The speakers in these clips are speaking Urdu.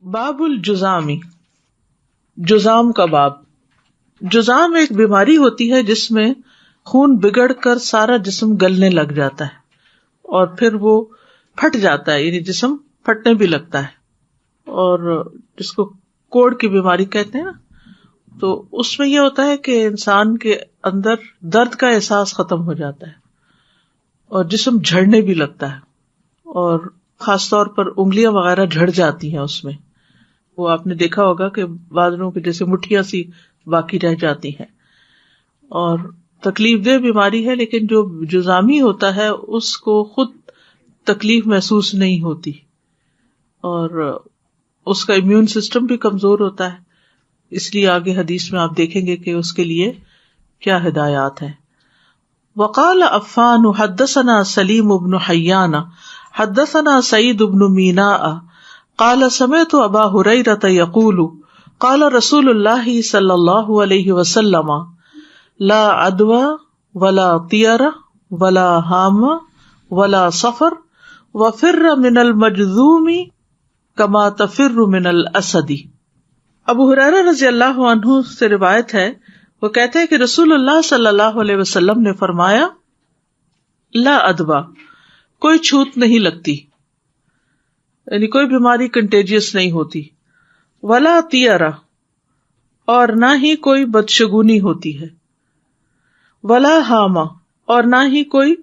باب الجزامی، جزام کا باب۔ جزام ایک بیماری ہوتی ہے جس میں خون بگڑ کر سارا جسم گلنے لگ جاتا ہے اور پھر وہ پھٹ جاتا ہے، یعنی جسم پھٹنے بھی لگتا ہے، اور جس کو کوڑ کی بیماری کہتے ہیں نا، تو اس میں یہ ہوتا ہے کہ انسان کے اندر درد کا احساس ختم ہو جاتا ہے اور جسم جھڑنے بھی لگتا ہے، اور خاص طور پر انگلیاں وغیرہ جھڑ جاتی ہیں۔ اس میں وہ آپ نے دیکھا ہوگا کہ بادلوں کے جیسے مٹھیاں سی باقی رہ جاتی ہیں، اور تکلیف دہ بیماری ہے، لیکن جو جزامی ہوتا ہے اس کو خود تکلیف محسوس نہیں ہوتی، اور اس کا امیون سسٹم بھی کمزور ہوتا ہے، اس لیے آگے حدیث میں آپ دیکھیں گے کہ اس کے لیے کیا ہدایات ہیں۔ وقال عفان حدثنا سلیم بن حیان حدثنا سعید بن میناء قال سمعت ابا ہریرہ یقول قال رسول اللہ صلی اللہ علیہ وسلم لا عدوى ولا طیر ولا ہام ولا صفر وفر من المجذوم کما تفر من الاسد۔ ابو ہریرہ رضی اللہ عنہ سے روایت ہے، وہ کہتے ہیں کہ رسول اللہ صلی اللہ علیہ وسلم نے فرمایا، لا عدوى، کوئی چھوت نہیں لگتی، یعنی کوئی بیماری کنٹیجیس نہیں ہوتی، ولا طیرہ، اور نہ ہی کوئی بدشگونی ہوتی ہے، ولا ہامہ، اور نہ ہی کوئی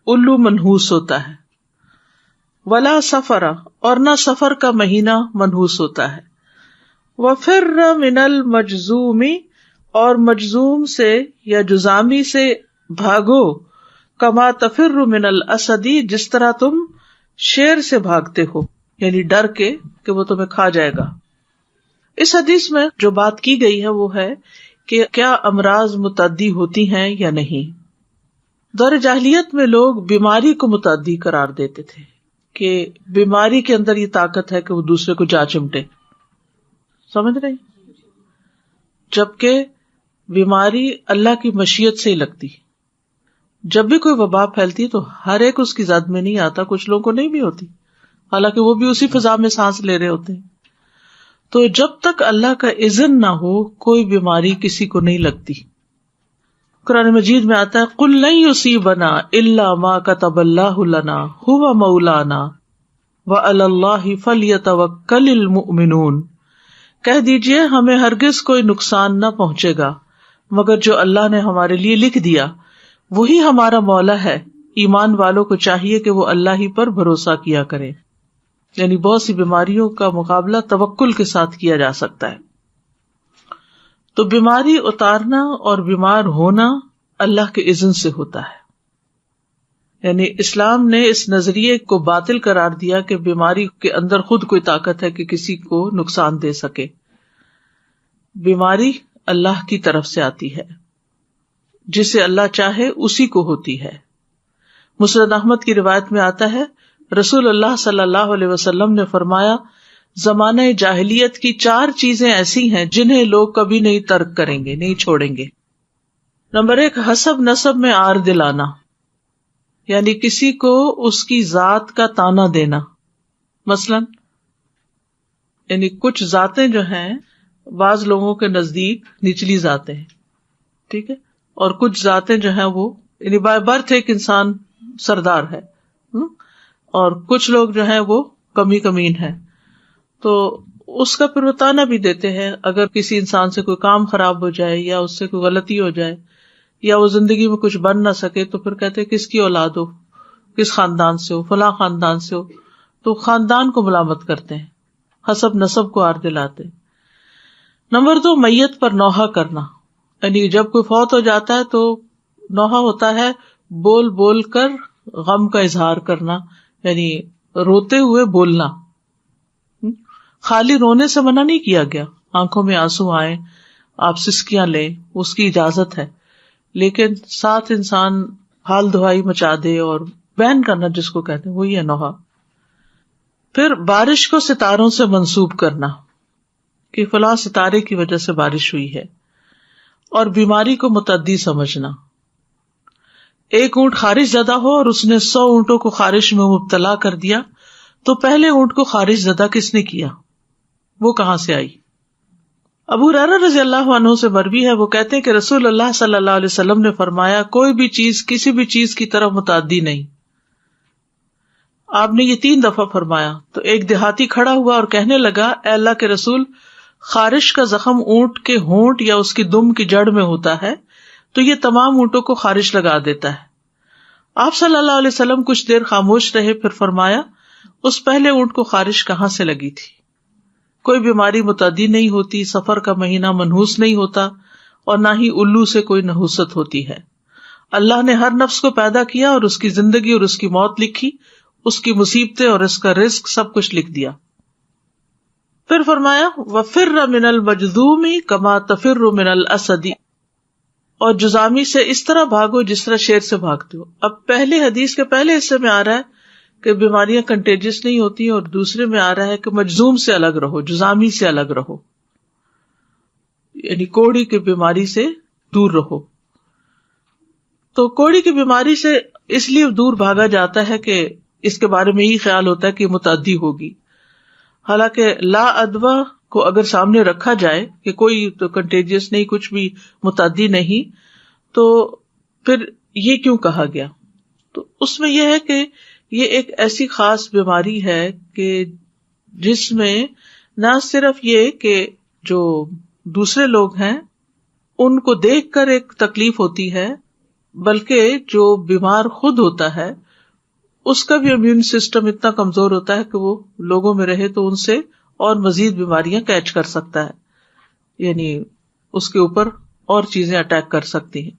الو منحوس ہوتا ہے، ولا سفرہ، اور نہ سفر کا مہینہ منحوس ہوتا ہے، وفر من المجذوم، اور مجذوم سے یا جزامی سے بھاگو، کما تفر من الاسد، جس طرح تم شیر سے بھاگتے ہو، یعنی ڈر کے کہ وہ تمہیں کھا جائے گا۔ اس حدیث میں جو بات کی گئی ہے وہ ہے کہ کیا امراض متعدی ہوتی ہیں یا نہیں۔ دور جاہلیت میں لوگ بیماری کو متعدی قرار دیتے تھے کہ بیماری کے اندر یہ طاقت ہے کہ وہ دوسرے کو جا چمٹے، سمجھ رہے؟ جبکہ بیماری اللہ کی مشیت سے ہی لگتی۔ جب بھی کوئی وبا پھیلتی تو ہر ایک اس کی زد میں نہیں آتا، کچھ لوگوں کو نہیں بھی ہوتی، حالانکہ وہ بھی اسی فضا میں سانس لے رہے ہوتے ہیں۔ تو جب تک اللہ کا اذن نہ ہو کوئی بیماری کسی کو نہیں لگتی۔ قرآن مجید میں آتا ہے، قُلْ لَن يُصِيبَنَا إِلَّا مَا كَتَبَ اللَّهُ لَنَا هُوَ مَوْلَانَا وَعَلَى اللَّهِ فَلْيَتَوَكَّلِ الْمُؤْمِنُونَ، کہہ دیجئے ہمیں ہرگز کوئی نقصان نہ پہنچے گا مگر جو اللہ نے ہمارے لیے لکھ دیا، وہی ہمارا مولا ہے، ایمان والوں کو چاہیے کہ وہ اللہ ہی پر بھروسہ کیا کرے۔ یعنی بہت سی بیماریوں کا مقابلہ توکل کے ساتھ کیا جا سکتا ہے۔ تو بیماری اتارنا اور بیمار ہونا اللہ کے اذن سے ہوتا ہے، یعنی اسلام نے اس نظریے کو باطل قرار دیا کہ بیماری کے اندر خود کوئی طاقت ہے کہ کسی کو نقصان دے سکے۔ بیماری اللہ کی طرف سے آتی ہے، جسے اللہ چاہے اسی کو ہوتی ہے۔ مسند احمد کی روایت میں آتا ہے، رسول اللہ صلی اللہ علیہ وسلم نے فرمایا، زمانہ جاہلیت کی 4 چیزیں ایسی ہیں جنہیں لوگ کبھی نہیں ترک کریں گے، نہیں چھوڑیں گے۔ نمبر 1، حسب نسب میں آر دلانا، یعنی کسی کو اس کی ذات کا تانا دینا۔ مثلا یعنی کچھ ذاتیں جو ہیں بعض لوگوں کے نزدیک نچلی ذاتیں ہیں، ٹھیک ہے، اور کچھ ذاتیں جو ہیں وہ یعنی بائی برتھ ایک انسان سردار ہے، اور کچھ لوگ جو ہیں وہ کمی کمین ہیں، تو اس کا پھر وہ تانا بھی دیتے ہیں۔ اگر کسی انسان سے کوئی کام خراب ہو جائے یا اس سے کوئی غلطی ہو جائے یا وہ زندگی میں کچھ بن نہ سکے تو پھر کہتے ہیں کس کی اولاد ہو، کس خاندان سے ہو، فلاں خاندان سے ہو، تو خاندان کو ملامت کرتے ہیں، حسب نسب کو آر دلاتے ہیں۔ نمبر 2، میت پر نوحہ کرنا، یعنی جب کوئی فوت ہو جاتا ہے تو نوحہ ہوتا ہے بول بول کر غم کا اظہار کرنا، یعنی روتے ہوئے بولنا۔ خالی رونے سے منع نہیں کیا گیا، آنکھوں میں آنسو آئیں، آپ سسکیاں لیں، اس کی اجازت ہے، لیکن ساتھ انسان حال دہائی مچا دے اور بین کرنا جس کو کہتے ہیں وہی ہے نوحہ۔ پھر بارش کو ستاروں سے منسوب کرنا کہ فلاں ستارے کی وجہ سے بارش ہوئی ہے، اور بیماری کو متعدی سمجھنا۔ ایک اونٹ خارش زدہ ہو اور اس نے 100 اونٹوں کو خارش میں مبتلا کر دیا تو پہلے اونٹ کو خارش زدہ کس نے کیا؟ وہ کہاں سے آئی. ابو ہریرہ رضی اللہ عنہ سے مروی ہے، وہ کہتے ہیں کہ رسول اللہ صلی اللہ علیہ وسلم نے فرمایا کوئی بھی چیز کسی بھی چیز کی طرف متعدی نہیں. آپ نے یہ 3 دفعہ فرمایا. تو ایک دیہاتی کھڑا ہوا اور کہنے لگا اے اللہ کے رسول، خارش کا زخم اونٹ کے ہونٹ یا اس کی دم کی جڑ میں ہوتا ہے تو یہ تمام اونٹوں کو خارش لگا دیتا ہے. آپ صلی اللہ علیہ وسلم کچھ دیر خاموش رہے، پھر فرمایا اس پہلے اونٹ کو خارش کہاں سے لگی تھی؟ کوئی بیماری متعدی نہیں ہوتی، سفر کا مہینہ منحوس نہیں ہوتا، اور نہ ہی الو سے کوئی نحوست ہوتی ہے. اللہ نے ہر نفس کو پیدا کیا اور اس کی زندگی اور اس کی موت لکھی، اس کی مصیبتیں اور اس کا رزق سب کچھ لکھ دیا. پھر فرمایا وَفِرَّ مِنَ الْمَجْذُومِ كَمَا تَفِرُّ مِنَ الْأَسَدِ، اور جزامی سے اس طرح بھاگو جس طرح شیر سے بھاگتے ہو. اب پہلے حدیث کے پہلے حصے میں آ رہا ہے کہ بیماریاں کنٹیجس نہیں ہوتی، اور دوسرے میں آ رہا ہے کہ مجزوم سے الگ رہو، جزامی سے الگ رہو، یعنی کوڑی کی بیماری سے دور رہو. تو کوڑی کی بیماری سے اس لیے دور بھاگا جاتا ہے کہ اس کے بارے میں یہ خیال ہوتا ہے کہ متعدی ہوگی. حالانکہ لا ادوا کو اگر سامنے رکھا جائے کہ کوئی تو کنٹیجس نہیں، کچھ بھی متعدی نہیں، تو پھر یہ کیوں کہا گیا؟ تو اس میں یہ ہے کہ یہ ایک ایسی خاص بیماری ہے کہ جس میں نہ صرف یہ کہ جو دوسرے لوگ ہیں ان کو دیکھ کر ایک تکلیف ہوتی ہے، بلکہ جو بیمار خود ہوتا ہے اس کا بھی امیون سسٹم اتنا کمزور ہوتا ہے کہ وہ لوگوں میں رہے تو ان سے اور مزید بیماریاں کیچ کر سکتا ہے، یعنی اس کے اوپر اور چیزیں اٹیک کر سکتی ہیں.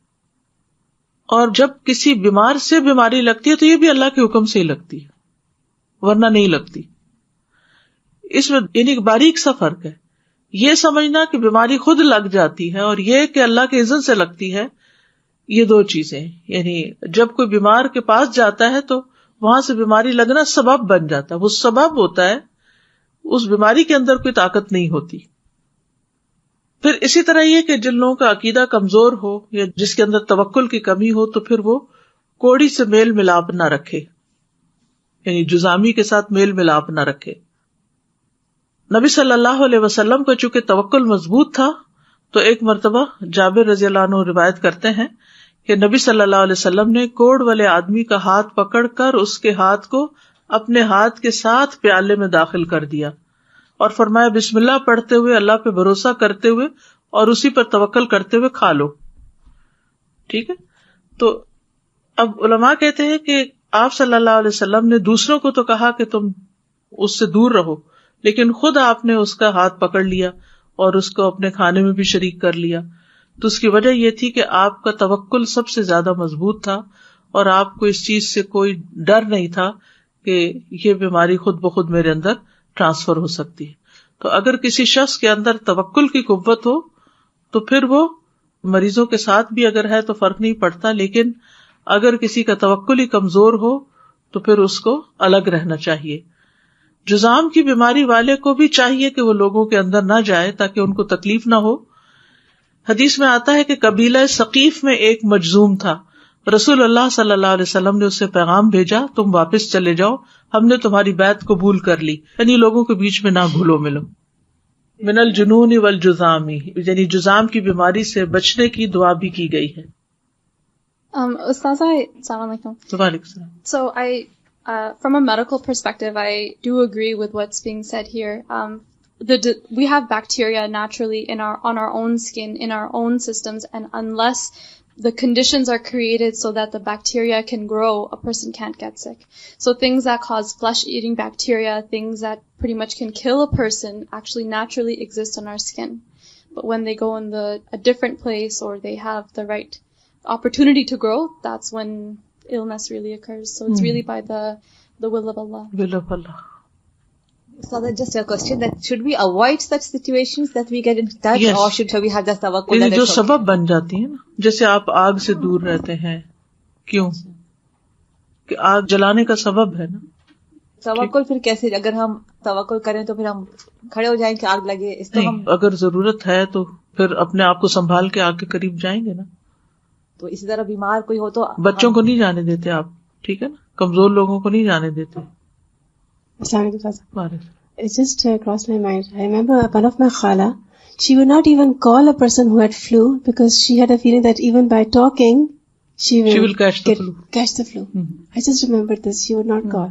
اور جب کسی بیمار سے بیماری لگتی ہے تو یہ بھی اللہ کے حکم سے ہی لگتی ہے، ورنہ نہیں لگتی. اس میں یعنی باریک سا فرق ہے. یہ سمجھنا کہ بیماری خود لگ جاتی ہے اور یہ کہ اللہ کے اذن سے لگتی ہے، یہ 2 چیزیں. یعنی جب کوئی بیمار کے پاس جاتا ہے تو وہاں سے بیماری لگنا سبب بن جاتا ہے، وہ سبب ہوتا ہے، اس بیماری کے اندر کوئی طاقت نہیں ہوتی. پھر اسی طرح یہ کہ جن لوگوں کا عقیدہ کمزور ہو یا جس کے اندر توکل کی کمی ہو تو پھر وہ کوڑی سے میل ملاپ نہ رکھے، یعنی جزامی کے ساتھ میل ملاپ نہ رکھے. نبی صلی اللہ علیہ وسلم کو چونکہ توکل مضبوط تھا تو ایک مرتبہ جابر رضی اللہ عنہ روایت کرتے ہیں کہ نبی صلی اللہ علیہ وسلم نے کوڑ والے آدمی کا ہاتھ پکڑ کر اس کے ہاتھ کو اپنے ہاتھ کے ساتھ پیالے میں داخل کر دیا اور فرمایا بسم اللہ پڑھتے ہوئے، اللہ پہ بھروسہ کرتے ہوئے اور اسی پر توکل کرتے ہوئے کھا لو. ٹھیک ہے. تو اب علماء کہتے ہیں کہ آپ صلی اللہ علیہ وسلم نے دوسروں کو تو کہا کہ تم اس سے دور رہو، لیکن خود آپ نے اس کا ہاتھ پکڑ لیا اور اس کو اپنے کھانے میں بھی شریک کر لیا. تو اس کی وجہ یہ تھی کہ آپ کا توکل سب سے زیادہ مضبوط تھا اور آپ کو اس چیز سے کوئی ڈر نہیں تھا کہ یہ بیماری خود بخود میرے اندر ٹرانسفر ہو سکتی ہے. تو اگر کسی شخص کے اندر توکل کی قوت ہو تو پھر وہ مریضوں کے ساتھ بھی اگر ہے تو فرق نہیں پڑتا، لیکن اگر کسی کا توکل ہی کمزور ہو تو پھر اس کو الگ رہنا چاہیے. جذام کی بیماری والے کو بھی چاہیے کہ وہ لوگوں کے اندر نہ جائے تاکہ ان کو تکلیف نہ ہو. حدیث میں آتا ہے کہ قبیلہ ثقیف میں ایک مجذوم تھا، رسول اللہ صلی اللہ علیہ وسلم نے اس سے پیغام بھیجا تم واپس چلے جاؤ، ہم نے تمہاری بیعت قبول کر لی، یعنی لوگوں کے بیچ میں نہ گھلو ملو. من الجنون والجذام، یعنی جذام کی بیماری سے بچنے کی دعا بھی کی گئی ہے. Ustaza, Assalamu alaikum. وعلیکم السلام. So from a medical perspective, I do agree with what's being said here. We have bacteria naturally on our own skin, in our own systems, and unless the conditions are created so that the bacteria can grow, a person can't get sick. So things that cause flesh-eating bacteria, things that pretty much can kill a person, actually naturally exist on our skin. But when they go in a different place or they have the right opportunity to grow, that's when illness really occurs. So it's really by the will of Allah. Will of Allah. So that's just a question that should we avoid such situations that we get in touch, Yes. or should we have just tawakkul? جو سبب بن جاتی ہیں نا، جیسے آپ آگ سے دور رہتے ہیں، کیوں کہ آگ جلانے کا سبب ہے نا. توکل پھر کیسے، اگر ہم توکل کریں تو پھر ہم کھڑے ہو جائیں کہ آگ لگے، اس تو ہم اگر ضرورت ہے تو پھر اپنے آپ کو سنبھال کے آگ کے قریب جائیں گے نا. تو اسی طرح بیمار کوئی ہو تو بچوں کو نہیں جانے دیتے آپ، ٹھیک ہے نا، کمزور لوگوں کو نہیں جانے دیتے. It just crossed my mind. I remember one of my khala, she would not even call a person who had flu because she had a feeling that even by talking, she will catch the flu. I just remembered this. She would not call.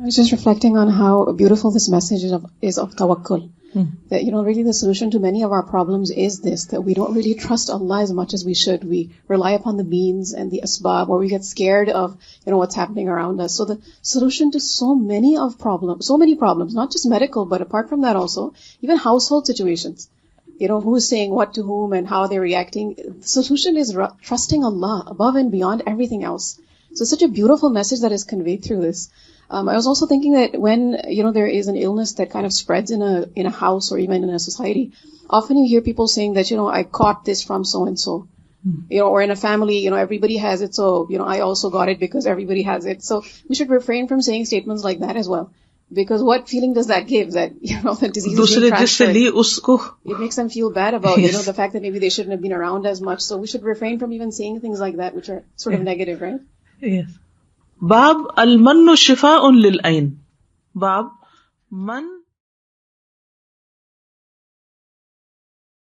I was just reflecting on how beautiful this message is of tawakkul. That, really the solution to many of our problems is this, that we don't really trust Allah as much as we should. We rely upon the means and the asbab, or we get scared of, what's happening around us. So the solution to so many problems, not just medical, but apart from that also, even household situations. Who is saying what to whom and how they're reacting. The solution is trusting Allah above and beyond everything else. So it's such a beautiful message that is conveyed through this. I was also thinking that when, there is an illness that kind of spreads in a house or even in a society, often you hear people saying that, I caught this from so-and-so. Or in a family, everybody has it, so, I also got it because everybody has it. So we should refrain from saying statements like that as well. Because what feeling does that give? That, the disease is being transferred. It makes them feel bad about, the fact that maybe they shouldn't have been around as much. So we should refrain from even saying things like that, which are sort of negative, right? Yes. Bab al-mannu shifa'un lil-ayn. Bab, man